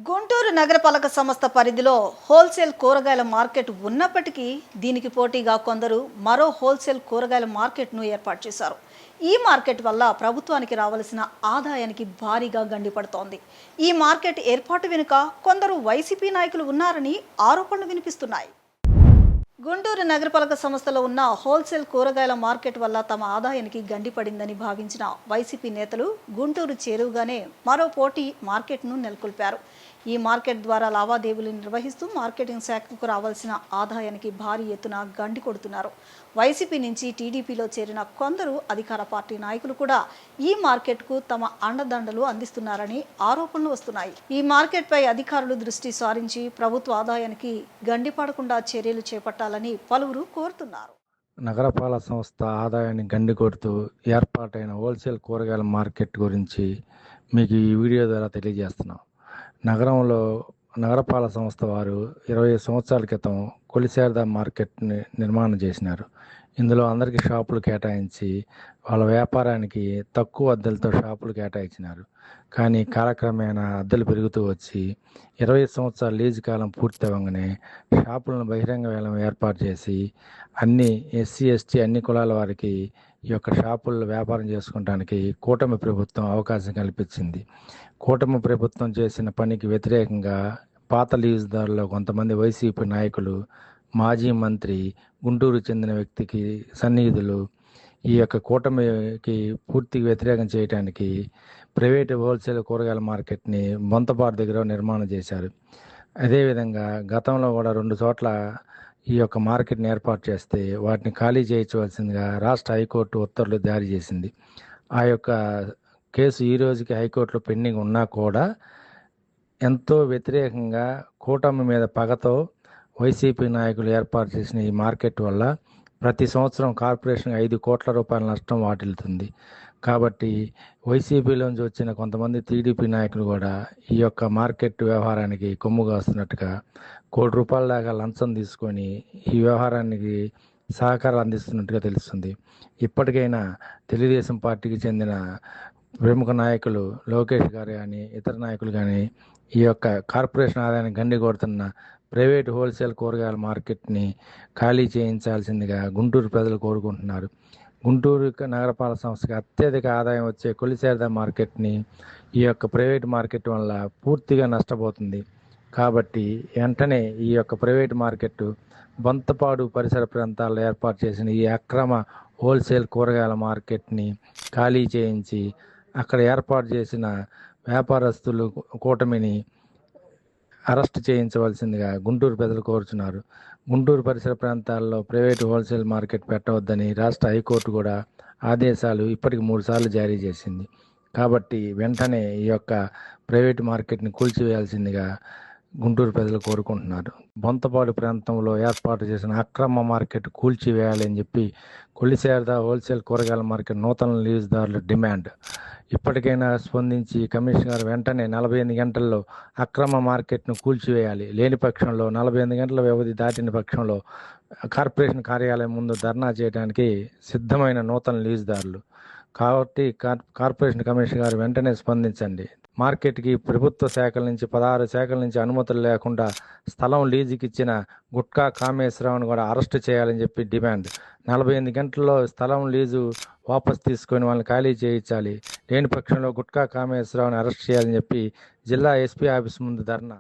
గుంటూరు నగరపాలక సంస్థ పరిధిలో హోల్సేల్ కూరగాయల మార్కెట్ ఉన్నప్పటికీ దీనికి పోటీగా కొందరు మరో హోల్సేల్ కూరగాయల మార్కెట్ను ఏర్పాటు చేశారు. ఈ మార్కెట్ వల్ల ప్రభుత్వానికి రావాల్సిన ఆదాయానికి భారీగా గండిపడుతోంది. ఈ మార్కెట్ ఏర్పాటు వెనుక కొందరు వైసీపీ నాయకులు ఉన్నారని ఆరోపణలు వినిపిస్తున్నాయి. గుంటూరు నగరపాలక సంస్థలో ఉన్న హోల్సేల్ కూరగాయల మార్కెట్ వల్ల తమ ఆదాయానికి గండిపడిందని భావించిన వైసీపీ నేతలు గుంటూరు చేరువుగానే మరో పోటీ మార్కెట్ను నెలకొల్పారు. ఈ మార్కెట్ ద్వారా లావాదేవీలు నిర్వహిస్తూ మార్కెటింగ్ శాఖకు రావాల్సిన ఆదాయానికి భారీ ఎత్తున గండి కొడుతున్నారు. వైసీపీ నుంచి టీడీపీలో చేరిన కొందరు అధికార పార్టీ నాయకులు కూడా ఈ మార్కెట్కు తమ అండదండలు అందిస్తున్నారని ఆరోపణలు వస్తున్నాయి. ఈ మార్కెట్పై అధికారులు దృష్టి సారించి ప్రభుత్వ ఆదాయానికి గండిపడకుండా చర్యలు చేపట్టాలని పలువురు కోరుతున్నారు. నగరపాలక సంస్థ ఆదాయాన్ని గండి కొడుతూ ఏర్పాటైన హోల్సేల్ కూరగాయల మార్కెట్ గురించి మీకు ఈ వీడియో ద్వారా తెలియజేస్తున్నాం. నగరంలో నగరపాలక సంస్థ వారు 20 సంవత్సరాల క్రితం కొలిశారద మార్కెట్ని నిర్మాణం చేసినారు. ఇందులో అందరికీ షాపులు కేటాయించి వాళ్ళ వ్యాపారానికి తక్కువ అద్దెలతో షాపులు కేటాయించినారు. కానీ కాలక్రమేణా అద్దెలు పెరుగుతూ వచ్చి 20 సంవత్సరాల లీజు కాలం పూర్తి అవ్వగానే షాపులను బహిరంగ వేలం ఏర్పాటు చేసి అన్ని ఎస్సీ ఎస్టీ అన్ని కులాల వారికి ఈ యొక్క షాపుల్లో వ్యాపారం చేసుకోవడానికి కూటమి ప్రభుత్వం అవకాశం కల్పించింది. కూటమి ప్రభుత్వం చేసిన పనికి వ్యతిరేకంగా పాత లీజుదారుల్లో కొంతమంది వైసీపీ నాయకులు, మాజీ మంత్రి, గుంటూరు చెందిన వ్యక్తికి సన్నిహితులు ఈ యొక్క కూటమికి పూర్తిగా వ్యతిరేకం చేయడానికి ప్రైవేటు హోల్సేల్ కూరగాయల మార్కెట్ని బొంతపాడు దగ్గర నిర్మాణం చేశారు. అదేవిధంగా గతంలో కూడా 2 చోట్ల ఈ యొక్క మార్కెట్ని ఏర్పాటు చేస్తే వాటిని ఖాళీ చేయించవలసిందిగా రాష్ట్ర హైకోర్టు ఉత్తర్వులు జారీ చేసింది. ఆ యొక్క కేసు ఈ రోజుకి హైకోర్టులో పెండింగ్ ఉన్నా కూడా ఎంతో వ్యతిరేకంగా కూటమి మీద పగతో వైసీపీ నాయకులు ఏర్పాటు చేసిన ఈ మార్కెట్ వల్ల ప్రతి సంవత్సరం కార్పొరేషన్ 5 కోట్ల రూపాయల నష్టం వాటిల్లుతుంది. కాబట్టి వైసీపీలోంచి వచ్చిన కొంతమంది టీడీపీ నాయకులు కూడా ఈ యొక్క మార్కెట్ వ్యవహారానికి కొమ్ము కాస్తున్నట్టుగా ₹1 కోటి దాకా లంచం తీసుకొని ఈ వ్యవహారానికి సహకారం అందిస్తున్నట్టుగా తెలుస్తుంది. ఇప్పటికైనా తెలుగుదేశం పార్టీకి చెందిన ప్రముఖ నాయకులు లోకేష్ గారు కానీ ఇతర నాయకులు కానీ ఈ యొక్క కార్పొరేషన్ ఆదాయాన్ని గండి కొడుతున్న ప్రైవేటు హోల్సేల్ కూరగాయల మార్కెట్ని ఖాళీ చేయించాల్సిందిగా గుంటూరు ప్రజలు కోరుకుంటున్నారు. గుంటూరు నగరపాలక సంస్థకి అత్యధిక ఆదాయం వచ్చే కొలిశారద మార్కెట్ని ఈ యొక్క ప్రైవేటు మార్కెట్ వల్ల పూర్తిగా నష్టపోతుంది. కాబట్టి వెంటనే ఈ యొక్క ప్రైవేటు మార్కెట్ బొంతపాడు పరిసర ప్రాంతాల్లో ఏర్పాటు చేసిన ఈ అక్రమ హోల్సేల్ కూరగాయల మార్కెట్ని ఖాళీ చేయించి అక్కడ ఏర్పాటు చేసిన వ్యాపారస్తులు కూటమిని అరెస్ట్ చేయించవలసిందిగా గుంటూరు ప్రజలు కోరుచున్నారు. గుంటూరు పరిసర ప్రాంతాల్లో ప్రైవేటు హోల్సేల్ మార్కెట్ పెట్టవద్దని రాష్ట్ర హైకోర్టు కూడా ఆదేశాలు ఇప్పటికి 3 సార్లు జారీ చేసింది. కాబట్టి వెంటనే ఈ యొక్క ప్రైవేటు మార్కెట్ని కూల్చివేయాల్సిందిగా గుంటూరు ప్రజలు కోరుకుంటున్నారు. బొంతపాడు ప్రాంతంలో ఏర్పాటు చేసిన అక్రమ మార్కెట్ కూల్చివేయాలని చెప్పి కొలిశారద హోల్సేల్ కూరగాయల మార్కెట్ నూతన లీజుదారుల డిమాండ్. ఇప్పటికైనా స్పందించి కమిషనర్ వెంటనే 48 గంటల్లో అక్రమ మార్కెట్ను కూల్చివేయాలి. లేని పక్షంలో 48 గంటల వ్యవధి దాటిన పక్షంలో కార్పొరేషన్ కార్యాలయం ముందు ధర్నా చేయడానికి సిద్ధమైన నూతన లీజుదారులు. కాబట్టి కార్పొరేషన్ కమిషనర్ గారు వెంటనే స్పందించండి. మార్కెట్కి ప్రభుత్వ శాఖల నుంచి 16 శాఖల నుంచి అనుమతులు లేకుండా స్థలం లీజుకి ఇచ్చిన గుట్కా కామేశ్వరరావును కూడా అరెస్ట్ చేయాలని చెప్పి డిమాండ్. 48 గంటల్లో స్థలం లీజు వాపసు తీసుకొని వాళ్ళని ఖాళీ చేయించాలి. లేని పక్షంలో గుట్కా కామేశ్వరరావుని అరెస్ట్ చేయాలని చెప్పి జిల్లా ఎస్పీ ఆఫీస్ ముందు ధర్నా.